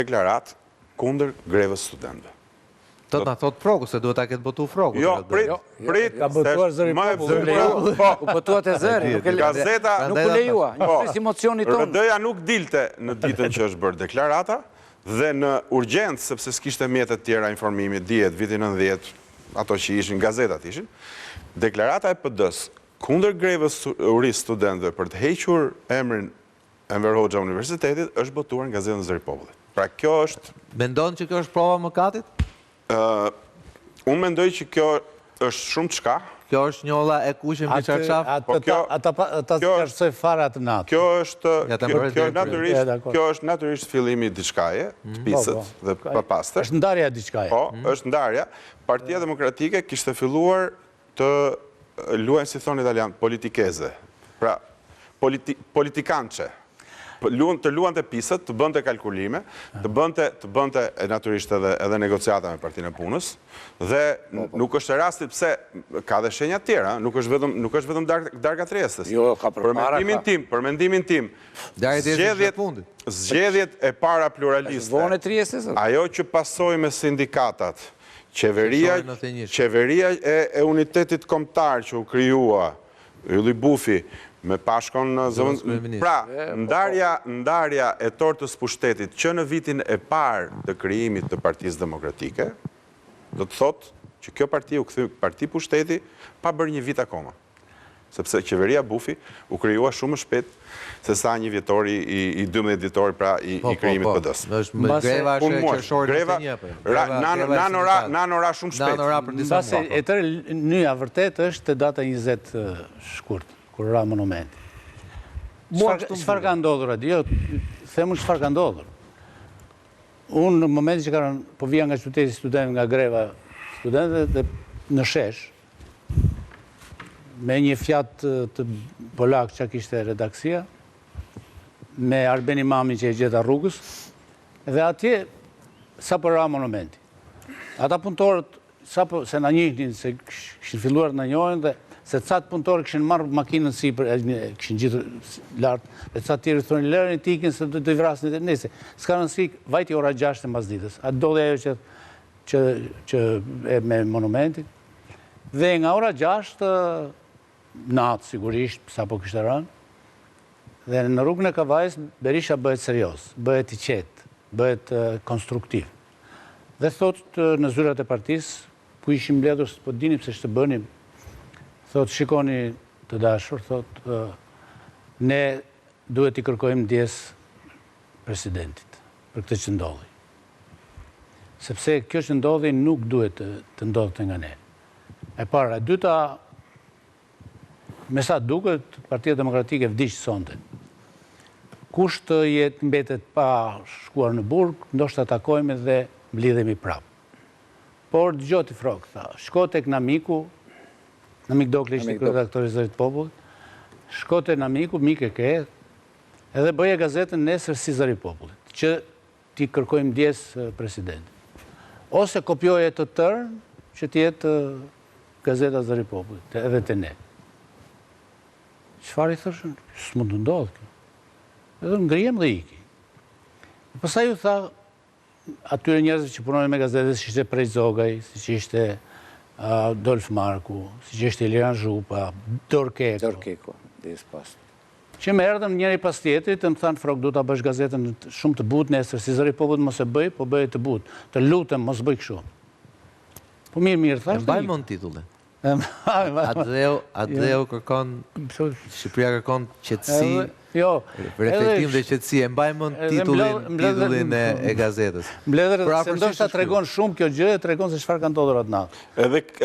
deklarat kundër grevës studentëve. Do të thot Frogu, se duhet ta ketë botu Frogu. Jo, prit. Ka botuar zëri popull. U botuat e zëri, nuk u lejua. Një emocioni tonë. RD-ja nuk dilte në ditën që është bërë deklarata, dhe në urgjencë, sepse s'kishte mjetet tjera informimi, dihet, vitin 90, ato që ishin, gazetat ishin, deklarata e PD-s kundër grevës urisë studentëve për të hequr emrin Enver Hoxha Universitetit, është botuar në gazetën Zëri Popullit. Pra kjo është... Mendon që kjo është prova mëkatit? Unë mendoj që kjo është shumë çka. Kjo është një olla e kuqe mbi çarçaf. Ata s'kashtoj fare atë natë. Kjo është natyrisht fillimi i diçkaje, të pisët dhe papastër. Është ndarja e diçkaje. Po, është ndarja. Partia Demokratike kishte filluar të luajnë, si thonë italian, politikeze. Pra, politikançe. Të luan të pisët, të bënte kalkulime, të bënte naturisht edhe negociata me Partinë e Punës, dhe nuk është e rastit pse ka dhe shenja tjera, nuk është vetëm darka tresës. Jo, ka përpara ka. Për mendimin tim, zgjedhjet e para pluraliste, ajo që pasoj me sindikatat, qeveria e unitetit kombëtar që u krijua, Ylli Bufi, me Pashkon në zëvën... Pra, ndarja e tortës pushtetit që në vitin e parë të krijimit të Partisë Demokratike, do të thotë që kjo parti u kthy parti pushteti pa bërë një vit akoma. Sepse qeveria Bufi u krijua shumë më shpejt se sa një vjetori i 12 vjetori pra i krijimit PD-s. Greva është qershore në një. Nanora shumë shpejt. Mbase e tërë nyja vërtet është data 20 shkurt, kur ra monumenti. Çfarë ka ndodhur atje? Jo, themu çfarë ka ndodhur. Unë në momentin që po vija nga qyteti student, nga greva studentëve dhe në shesh, me një Fiat të polak që kishte redaksia, me Arben Imami që e gjeta rrugës, dhe atje sa për ra monumenti. Ata punëtorët, se na njihnin, se këshin filluar në njohen, dhe se catë punëtorë këshin marrë makinën si për, këshin gjithë lartë, dhe catë tjerë thonë, lërën i tikin se të vrasni të nese. Ska nësi, vajti ora 6 e mbas ditës. A dodhe ajo që e me monumentin. Dhe nga ora 6, natë sigurisht, sa po kështë rënë, dhe në rrugën e Kavajës, Berisha bëhet serios, bëhet i qetë, bëhet konstruktiv. Dhe thotë në zyrat e partisë, ku ishim mbledhur, po dinim se shtë bënim, thotë shikoni të dashur, thotë ne duhet i kërkojmë ndjes presidentit për këtë që ndodhi. Sepse kjo që ndodhi nuk duhet të ndodhte nga ne. E para, e dyta, me sa duket, Partia Demokratike vdiq sonte. Kusht jetë mbetet pa shkuar në burg, ndoshta takojme dhe mblidhemi prap. Por dëgjoti Frog, tha, shko tek Namiku, Namik Dokli ishte kryeredaktori i Zërit Popullit, shko tek Namiku, mike ke, edhe bëje gazetën nesër si Zëri Popullit, që ti kërkojmë ndjes presidentit. Ose kopjoje të tërë, që t'jetë gazeta Zëri Popullit, edhe të ne. Çfarë i thëshën? S'mund të ndodhë kjo. Edhe ngrijem dhe iki. Pastaj ju tha, atyre njerëzve që punojnë me gazetet, si ishte Prej Zogaj, si ishte Dolf Marku, si ishte Ilian Zhupa, Dorkeko, des pas. Që më erdhën njëri pas tjetrit, të më thanë, Frog, du ta bësh gazetën shumë të butë nesër, si Zëri Popullit mos e bëj, po bëj të butë. Të lutem, mos bëj kështu. Po mirë, thashtë. Mbajmë në titullin. Adheu kërkon, Shqipëria kërkon qetësi, reflektim dhe qetësi, e mbajmë në titullin e gazetës. Mbledhër, se ndoshta tregon shumë kjo gjë, e tregon se çfarë ka ndodhur atë natë.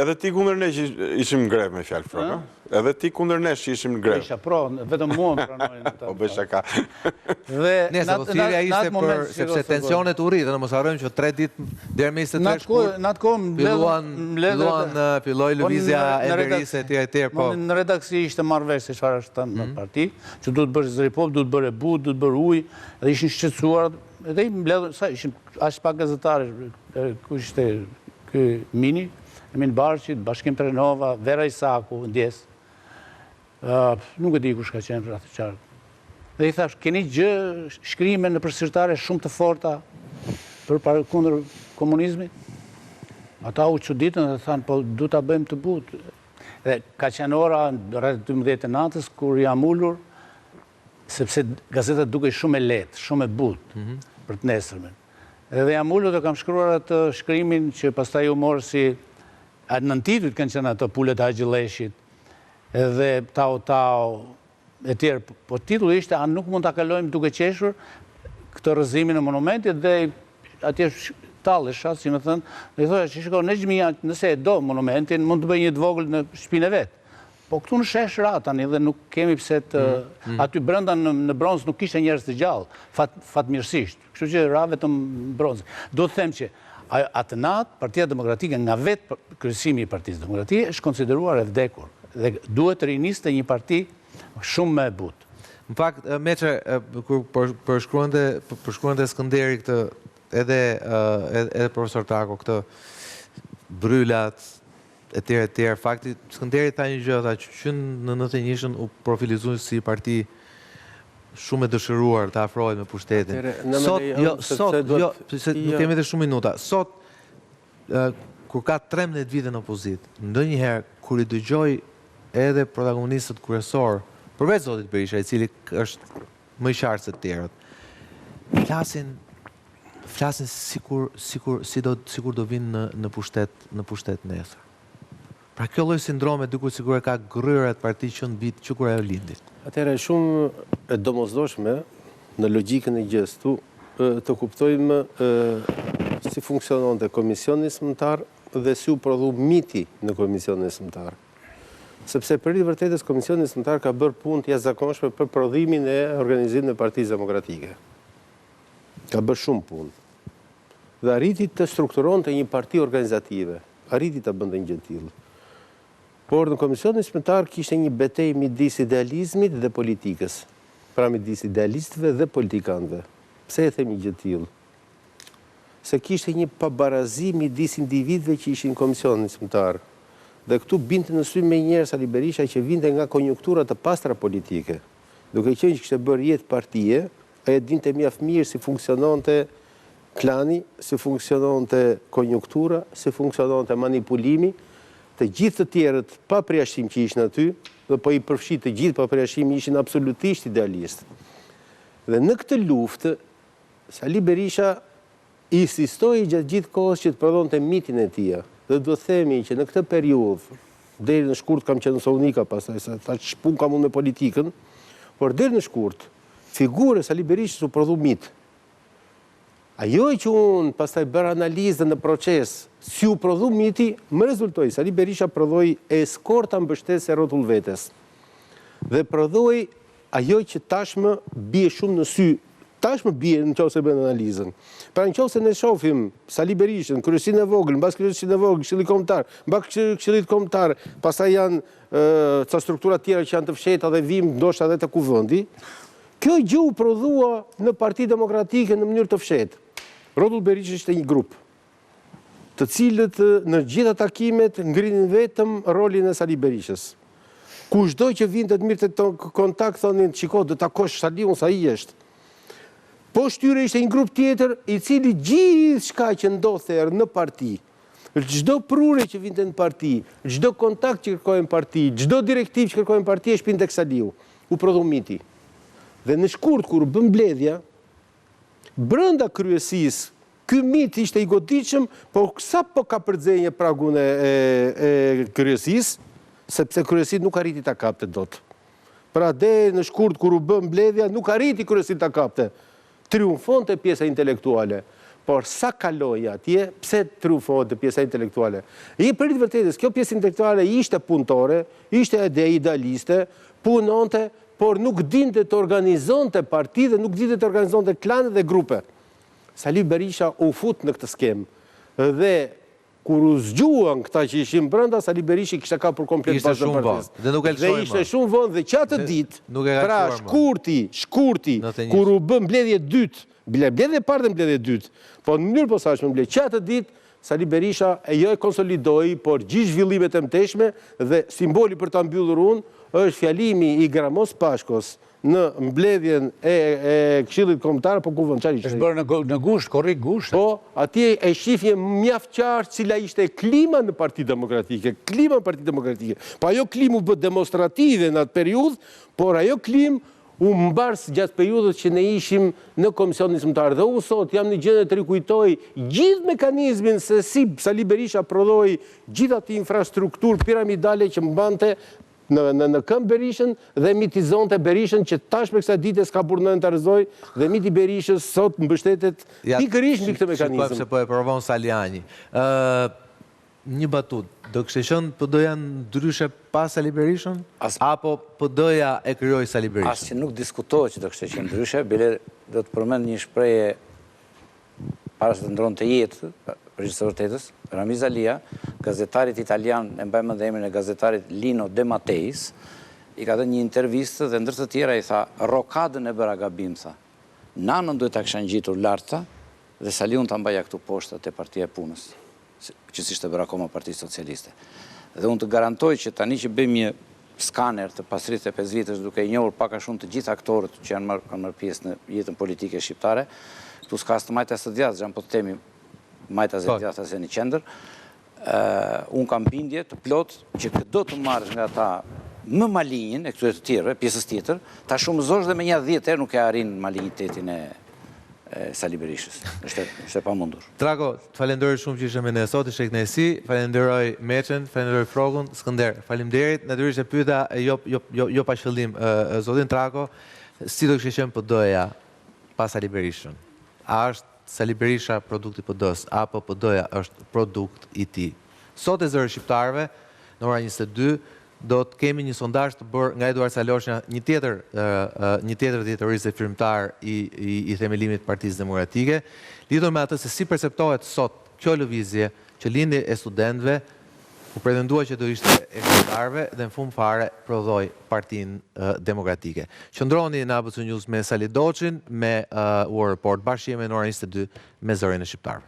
Edhe ti kundër ne që ishim në grevë me fjalë Frog, edhe ti kundër ne që ishim në grevë. Isha pro, vetëm mua më pranojnë ata. O bëj shaka. Nëse po thirrja ishte për sepse tensionet u rritën, mos harrojmë që 3 ditë deri me 23 shkurt. Në atë kohë filloi lëvizja e Berisë etj. Po. Në redaksi ishte marrë vesh se çfarë është në parti, që duhet bërë Zëri Popullit, duhet bërë but, duhet bërë ujë, dhe ishin shqetësuar, edhe i mbledhur, sa ishin aq pak gazetarë, ku ishte ky Mini, Emin Barçi, Bashkim Trenova, Vera Isaku, ndjes. Nuk e di kush ka qenë rreth qartë. Dhe i thash, keni gjë shkrime në përsëritare shumë të forta, kundër komunizmit. Ata u çuditën dhe thanë, po du ta bëjmë të butë. Dhe ka qenë ora rreth 12 natës kur jam ulur, sepse gazeta duke shumë e lehtë, shumë e butë për të nesërmen. Dhe jam ulur dhe kam shkruar atë shkrimin që pastaj u morë si në titujt kanë qenë ato pulet e Haxhilleshit, edhe tau e tjerë. Po titulli ishte a nuk mund ta kalojmë duke qeshur këtë rrëzimin e monumentit dhe atje tallesha, si më thënë, dhe i thoja që shiko, ne xhmia nëse e do monumentin, mund të bëj një të vogël në shtëpinë e vet. Po këtu në shesh ratani dhe nuk kemi pse të aty brenda në bronz nuk kishte njerëz të gjallë, fatmirësisht. Kështu që ra vetëm bronz. Do të them që atë natë Partia Demokratike nga vetë kryesimi i Partisë Demokratike është konsideruar e vdekur dhe duhet të riniste një parti shumë më e butë. Në fakt, Meçe, kur përshkruante Skënderi këtë, edhe profesor Tako, këtë brylat, e tjerë, fakti, Skënderi tha një gjë, tha që në 91-shën u profilizuar si parti shumë e dëshiruar të afrohet me pushtetin. Sot, nuk kemi dhe shumë minuta, sot, kur ka 13 vite në opozit, ndonjëherë, kur i dëgjoj edhe protagonistët kryesor, përveç zotit Berisha, i cili është më i qartë se të tjerët, flasin sikur do vinë në pushtet nesër. Pra kjo lloj sindrome dukur sikur e ka gryrë atë parti që në bitë që kur ajo lindi. Atëherë shumë e domosdoshme në logjikën e gjës të kuptojmë si funksiononte komisioni zyrtar dhe si u prodhu miti në komisionin zyrtar. Sepse për i vërtetës komisioni zyrtar ka bërë punë të jashtëzakonshme për prodhimin e organizimit të Partisë Demokratike. Ka bërë shumë punë. Dhe arriti të strukturonte një parti organizative, arriti të bënte një gjë të tillë. Por në komisionin zyrtar kishte një betejë midis idealizmit dhe politikës. Pra midis idealistëve dhe politikanëve. Pse e them një gjë të tillë? Se kishte një pabarazi midis individëve që ishin në komisionin zyrtar. Dhe këtu binte në sy me njerëz Sali Berisha që vinte nga konjunktura të pastra politike. Duke qenë që kishte bërë jetë partie, ai dinte mjaft mirë si funksiononte klani, si funksiononte konjunktura, si funksiononte manipulimi. Të gjithë të tjerët pa përjashtim që ishin aty, dhe po i përfshit të gjithë pa përjashtim ishin absolutisht idealistë. Dhe në këtë luftë, Sali Berisha insistoi gjatë gjithë kohës që të prodhonte mitin e tij. Dhe do të themi që në këtë periudhë, deri në shkurt kam qenë në Sallonika pastaj, sa ta shpun kam unë me politikën, por deri në shkurt, figura e Sali Berishës u prodhu mit. Ajo që unë pastaj bërë analizë në proces, si u prodhu miti, më rezultoi. Sali Berisha prodhoi eskorta mbështetëse e rrotull vetes. Dhe prodhoi ajo që tashmë bie shumë në sy. Tashmë bie nëse bën analizën. Pra nëse ne shohim Sali Berishën, kryesinë e vogël, mbas kryesinë e vogël, këshilli kombëtar, mbas këshillit kombëtar, pastaj janë ca struktura tjera që janë të fshehta dhe vim ndoshta edhe të kuvendi. Kjo gjë u prodhua në Partinë Demokratike në mënyrë të fshehtë. Rrotull Berisha ishte një grup, të cilët në gjitha takimet ngrinin vetëm rolin e Sali Berishës. Kushdo që vinte të mirë të kontakt thonin, "Çiko, do takosh Saliun sa i është." Po shtyre ishte një grup tjetër i cili gjithçka që ndodhte në parti, çdo prurje që vinte në parti, çdo kontakt që kërkoi në parti, çdo direktiv që kërkoi në parti e shpinte tek Saliu. U prodhu miti. Dhe në shkurt kur bën mbledhja, brenda kryesisë, ky mit ishte i goditshëm, por sa po ka përzejë pragun e kryesisë, sepse kryesia nuk arriti ta kapte dot. Pra deri në shkurt kur u bën mbledhja, nuk arriti kryesia ta kapte. Triumfonte pjesa intelektuale. Por sa kaloi atje, pse triumfonte pjesa intelektuale? I për të vërtetës, kjo pjesë intelektuale ishte punëtore, ishte idealiste, punonte, por nuk dinte të organizonte parti dhe nuk dinte të organizonte klane dhe grupe. Sali Berisha u fut në këtë skemë. Dhe kur u zgjuan këta që ishin brenda, Sali Berisha kishte kapur komplet bazën e partisë. Dhe ishte shumë vonë dhe qatë ditë, pra shkurti, kur u bë mbledhje dytë, mbledhje parë dhe mbledhje dytë, po në mënyrë posaçme mbledhje qatë ditë, Sali Berisha e konsolidoi, por gjithë zhvillimet e mëtejshme dhe simboli për ta mbyllur unë është fjalimi i Gramos Pashkos në mbledhjen e Këshillit Kombëtar, po ku vënë çfarë ishte? Është bërë në gusht, korrik gusht. Po, atje e shifje mjaft qartë cila ishte klima në Partitë Demokratike, klima në Partitë Demokratike. Po ajo klim u bë demonstrative në atë periudhë, por ajo klim u mbars gjatë periudhës që ne ishim në Komisionin Zyrtar. Dhe unë sot jam në gjendje të rikujtoj gjithë mekanizmin se si Sali Berisha prodhoi gjithë atë infrastrukturë piramidale që mbante në këmbë Berishën dhe mitizonte Berishën që tash për kësa dite s'ka burnën të rëzoj dhe miti Berishës sot mbështetet pikërisht mbi këtë mekanizëm. Shikojmë se po e provon Saliani. Një batut, do kështë qënë PD-ja ndryshe pas Sali Berishën? Apo PD-ja e kryoj Sali Berishën? As që nuk diskutohet që do kështë qenë ndryshe, bile do të përmend një shpreje para se të ndronë të jetë, përgjithë së vërtetës, Ramiz Alia, gazetarit italian, e mbajmë dhe emrin e gazetarit Lino De Matteis, i ka dhe një intervistë dhe ndër të tjera i tha, rokadën e bëra gabim, tha. Nanën duhet të këshan gjitur larta dhe Saliun të mbaja këtu poshtë të Partia e Punës, që si shte bërë akoma Partia Socialiste. Dhe unë të garantoj që tani që bëjmë një skaner të pas 35 vitës duke i njohur paka shumë të gjithë aktorët që kanë marrë pjesë në jetën politike shqiptare, këtu s'ka së të majta së djathë, gjanë po të temi majta së djathë asë një qendër, unë kam bindje të plot që këtë do të marrësh nga ta më malinjin e këtu e të tjere, pjesës tjetër, ta shumëzosh dhe me një 10 herë nuk e arin malinjitetin e Sali Berishës. Është pa mundur. Trako, të falenderoj shumë që ishe me ne sot, ishe kënaqësi, falenderoj Meçen, falenderoj Frogun, Skënder. Faleminderit, natyrisht e pyeta jo pa qëllim zotin Trako, si do kishte qenë PD-ja pa Sali Berishën? A është Sali Berisha produkti PD-s apo PD-ja është produkt i tij? Sot e zëri shqiptarëve në ora 22 do të kemi një sondazh të bërë nga Eduard Saloshnja, një tjetër dhjetërisë firmtar i themelimit të Partisë Demokratike, lidhur me atë se si perceptohet sot kjo lëvizje që lindi e studentëve, u pretendua që do ishte e shqiptarëve dhe në fund fare prodhoi Partinë Demokratike. Qëndroni në ABC News me Sali Doçin, me War Report, bashkë jemi në orën 22 me zërin e shqiptarëve.